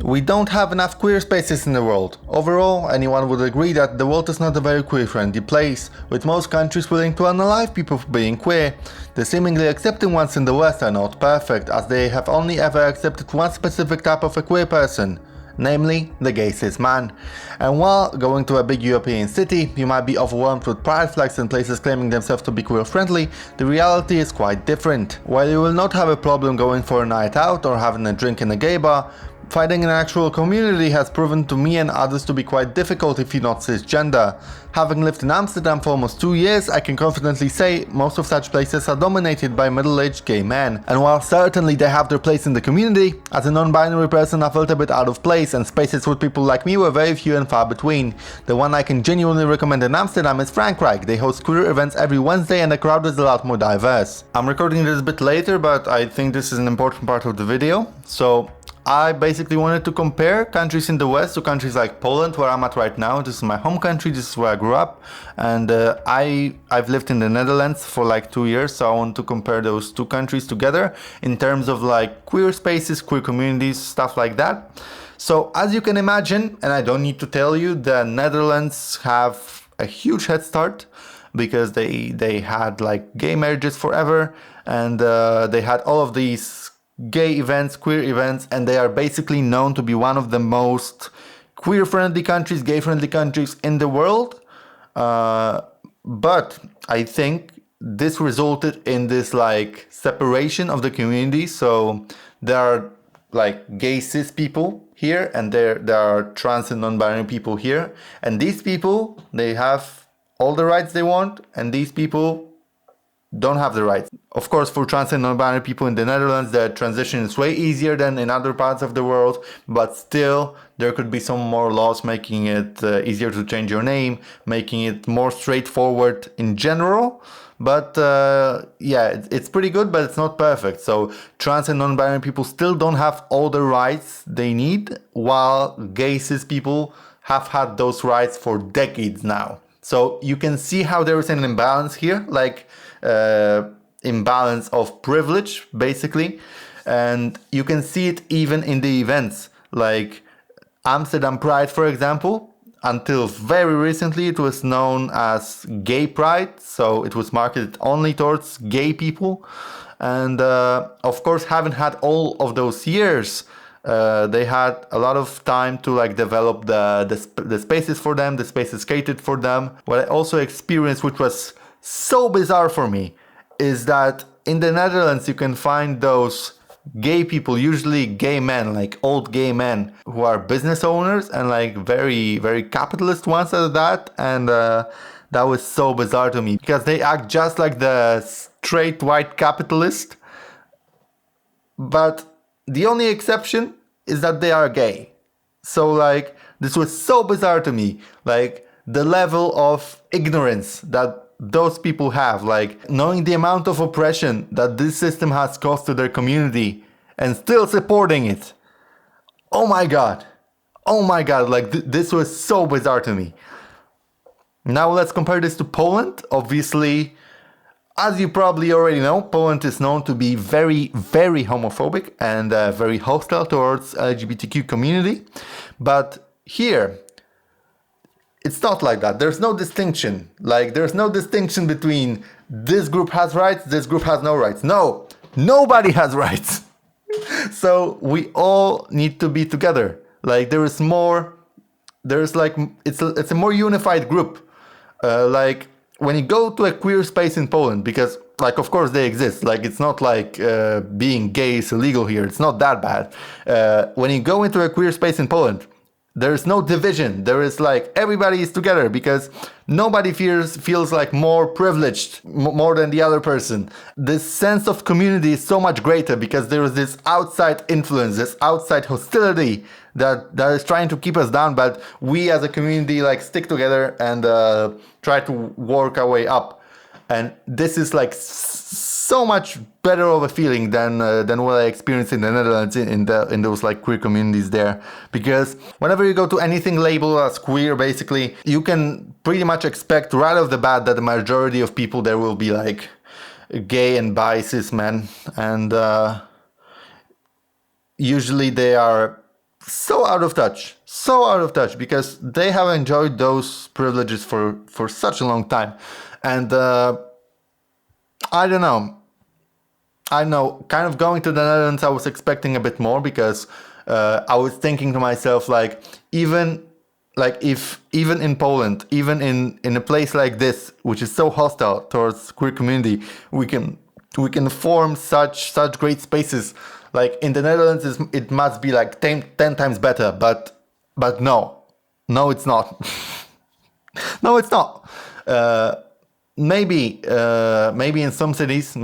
we don't have enough queer spaces in the world. Overall, anyone would agree that the world is not a very queer-friendly place, with most countries willing to unalive people for being queer. The seemingly accepting ones in the West are not perfect, as they have only ever accepted one specific type of a queer person, namely the gay cis man. And while going to a big European city, you might be overwhelmed with pride flags and places claiming themselves to be queer friendly, the reality is quite different. While you will not have a problem going for a night out or having a drink in a gay bar, finding an actual community has proven to me and others to be quite difficult if you're not cisgender. Having lived in Amsterdam for almost 2 years, I can confidently say most of such places are dominated by middle-aged gay men. And while certainly they have their place in the community, as a non-binary person I felt a bit out of place, and spaces with people like me were very few and far between. The one I can genuinely recommend in Amsterdam is Frankrijk. They host queer events every Wednesday and the crowd is a lot more diverse. I'm recording this a bit later, but I think this is an important part of the video. So I basically wanted to compare countries in the West to countries like Poland, where I'm at right now. This is my home country, this is where I grew up, and I've lived in the Netherlands for like 2 years, so I want to compare those two countries together in terms of like queer spaces, queer communities, stuff like that. So as you can imagine, and I don't need to tell you, the Netherlands have a huge head start because they had like gay marriages forever, and they had all of these gay events, queer events, and they are basically known to be one of the most queer-friendly countries, gay-friendly countries in the world. But I think this resulted in this like separation of the community. So there are like gay cis people here, and there are trans and non-binary people here, and these people, they have all the rights they want, and these people don't have the rights. Of course, for trans and non-binary people in the Netherlands, the transition is way easier than in other parts of the world, but still there could be some more laws making it easier to change your name, making it more straightforward in general. But yeah, it's pretty good, but it's not perfect. So trans and non-binary people still don't have all the rights they need, while gay cis people have had those rights for decades now. So you can see how there is an imbalance here, like imbalance of privilege basically, and you can see it even in the events like Amsterdam Pride, for example. Until very recently it was known as Gay Pride, so it was marketed only towards gay people, and of course, having had all of those years, they had a lot of time to like develop the spaces for them, the spaces catered for them. What I also experienced, which was so bizarre for me, is that in the Netherlands you can find those gay people, usually gay men, like old gay men who are business owners and like very, very capitalist ones at that. And that was so bizarre to me because they act just like the straight white capitalist, but the only exception is that they are gay. So like this was so bizarre to me, like the level of ignorance that those people have, like knowing the amount of oppression that this system has caused to their community and still supporting it. Oh my god, like this was so bizarre to me. Now let's compare this to Poland. Obviously, as you probably already know, Poland is known to be very, very homophobic and very hostile towards LGBTQ community. But here, it's not like that. There's no distinction. Like, there's no distinction between this group has rights, this group has no rights. No, nobody has rights. So we all need to be together. Like, it's a more unified group. Like, when you go to a queer space in Poland, because, like, of course they exist. Like, it's not like being gay is illegal here. It's not that bad. When you go into a queer space in Poland, there's no division. There is like everybody is together because nobody feels like more privileged more than the other person. This sense of community is so much greater because there is this outside influence, this outside hostility that is trying to keep us down. But we as a community like stick together and try to work our way up. And this is like so much better of a feeling than what I experienced in the Netherlands in those like queer communities there. Because whenever you go to anything labeled as queer, basically, you can pretty much expect right off the bat that the majority of people there will be like gay and bi cis men, and usually they are so out of touch, because they have enjoyed those privileges for such a long time. And I don't know. I know, kind of going to the Netherlands, I was expecting a bit more, because I was thinking to myself, like, if even in Poland, even in a place like this, which is so hostile towards queer community, we can form such great spaces. Like in the Netherlands, it must be like 10 times better, but no, it's not. No, it's not. Maybe in some cities,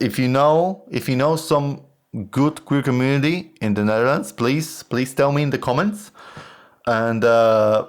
if you know some good queer community in the Netherlands, please tell me in the comments, and I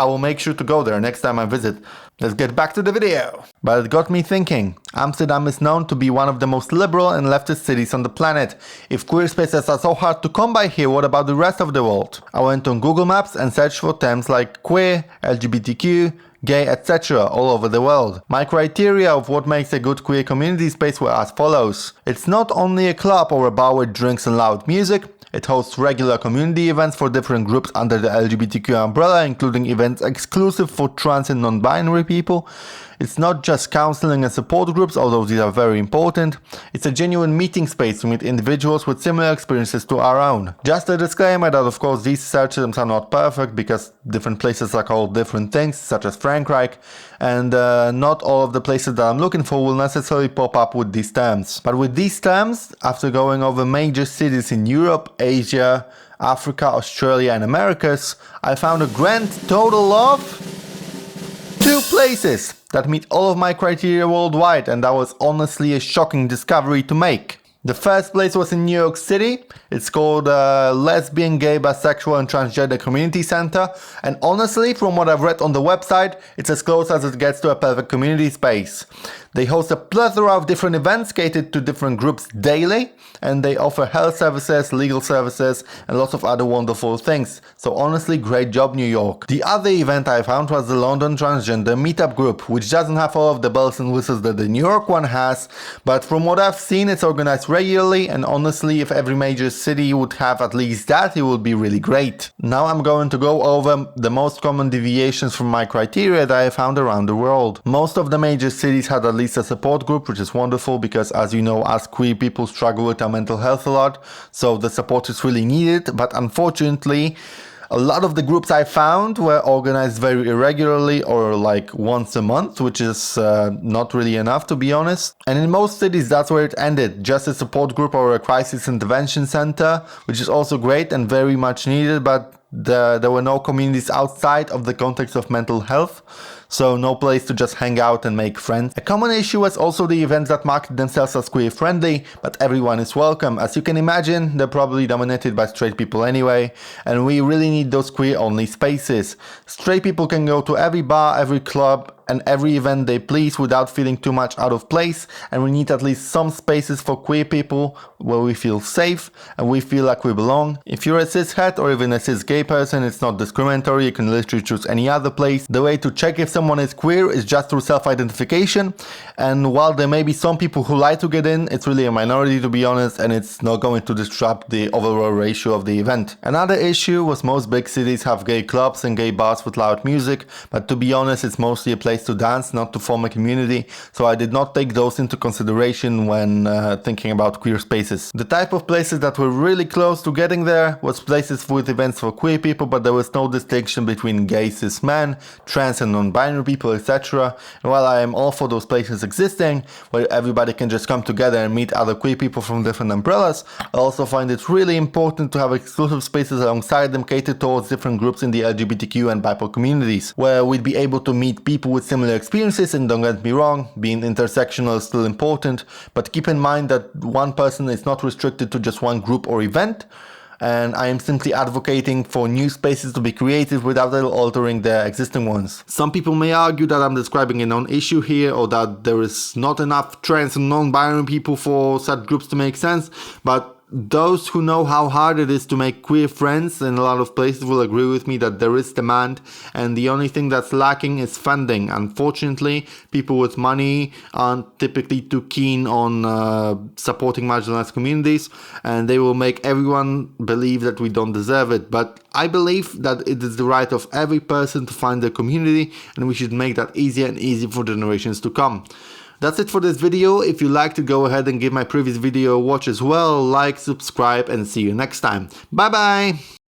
will make sure to go there next time I visit. Let's get back to the video. But it got me thinking. Amsterdam is known to be one of the most liberal and leftist cities on the planet. If queer spaces are so hard to come by here, what about the rest of the world? I went on Google Maps and searched for terms like queer, LGBTQ, gay, etc. all over the world. My criteria of what makes a good queer community space were as follows. It's not only a club or a bar with drinks and loud music. It hosts regular community events for different groups under the LGBTQ umbrella, including events exclusive for trans and non-binary people. It's not just counseling and support groups, although these are very important. It's a genuine meeting space to meet individuals with similar experiences to our own. Just a disclaimer that of course these search terms are not perfect, because different places are called different things, such as Frankrijk, and not all of the places that I'm looking for will necessarily pop up with these terms. But with these terms, after going over major cities in Europe, Asia, Africa, Australia and Americas, I found a grand total of 2 places that meet all of my criteria worldwide, and that was honestly a shocking discovery to make. The first place was in New York City. It's called Lesbian, Gay, Bisexual and Transgender Community Center, and honestly, from what I've read on the website, it's as close as it gets to a perfect community space. They host a plethora of different events catered to different groups daily, and they offer health services, legal services, and lots of other wonderful things. So honestly, great job, New York. The other event I found was the London Transgender Meetup Group, which doesn't have all of the bells and whistles that the New York one has, but from what I've seen, it's organized regularly, and honestly, if every major city would have at least that, it would be really great. Now I'm going to go over the most common deviations from my criteria that I found around the world. Most of the major cities had at least a support group, which is wonderful, because as you know, us queer people struggle with our mental health a lot, so the support is really needed. But unfortunately, a lot of the groups I found were organized very irregularly, or like once a month, which is not really enough, to be honest. And in most cities, that's where it ended. Just a support group or a crisis intervention center, which is also great and very much needed, but there were no communities outside of the context of mental health, so no place to just hang out and make friends. A common issue was also the events that market themselves as queer friendly, but everyone is welcome. As you can imagine, they're probably dominated by straight people anyway, and we really need those queer only spaces. Straight people can go to every bar, every club, and every event they please without feeling too much out of place, and we need at least some spaces for queer people where we feel safe and we feel like we belong. If you're a cishet or even a cis gay person, it's not discriminatory, you can literally choose any other place. The way to check if someone is queer is just through self-identification, and while there may be some people who like to get in, it's really a minority, to be honest, and it's not going to disrupt the overall ratio of the event. Another issue was most big cities have gay clubs and gay bars with loud music, but to be honest, it's mostly a place to dance, not to form a community, so I did not take those into consideration when thinking about queer spaces. The type of places that were really close to getting there was places with events for queer people, but there was no distinction between gay cis men, trans and non-binary people, etc. And while I am all for those places existing, where everybody can just come together and meet other queer people from different umbrellas, I also find it really important to have exclusive spaces alongside them catered towards different groups in the LGBTQ and BIPOC communities, where we'd be able to meet people with similar experiences. And don't get me wrong, being intersectional is still important, but keep in mind that one person is not restricted to just one group or event, and I am simply advocating for new spaces to be created without altering the existing ones. Some people may argue that I'm describing a non-issue here, or that there is not enough trans and non-binary people for such groups to make sense, but those who know how hard it is to make queer friends in a lot of places will agree with me that there is demand, and the only thing that's lacking is funding. Unfortunately, people with money aren't typically too keen on supporting marginalized communities, and they will make everyone believe that we don't deserve it. But I believe that it is the right of every person to find their community, and we should make that easier and easier for generations to come. That's it for this video. If you like to go ahead and give my previous video a watch as well, like, subscribe, and see you next time. Bye bye!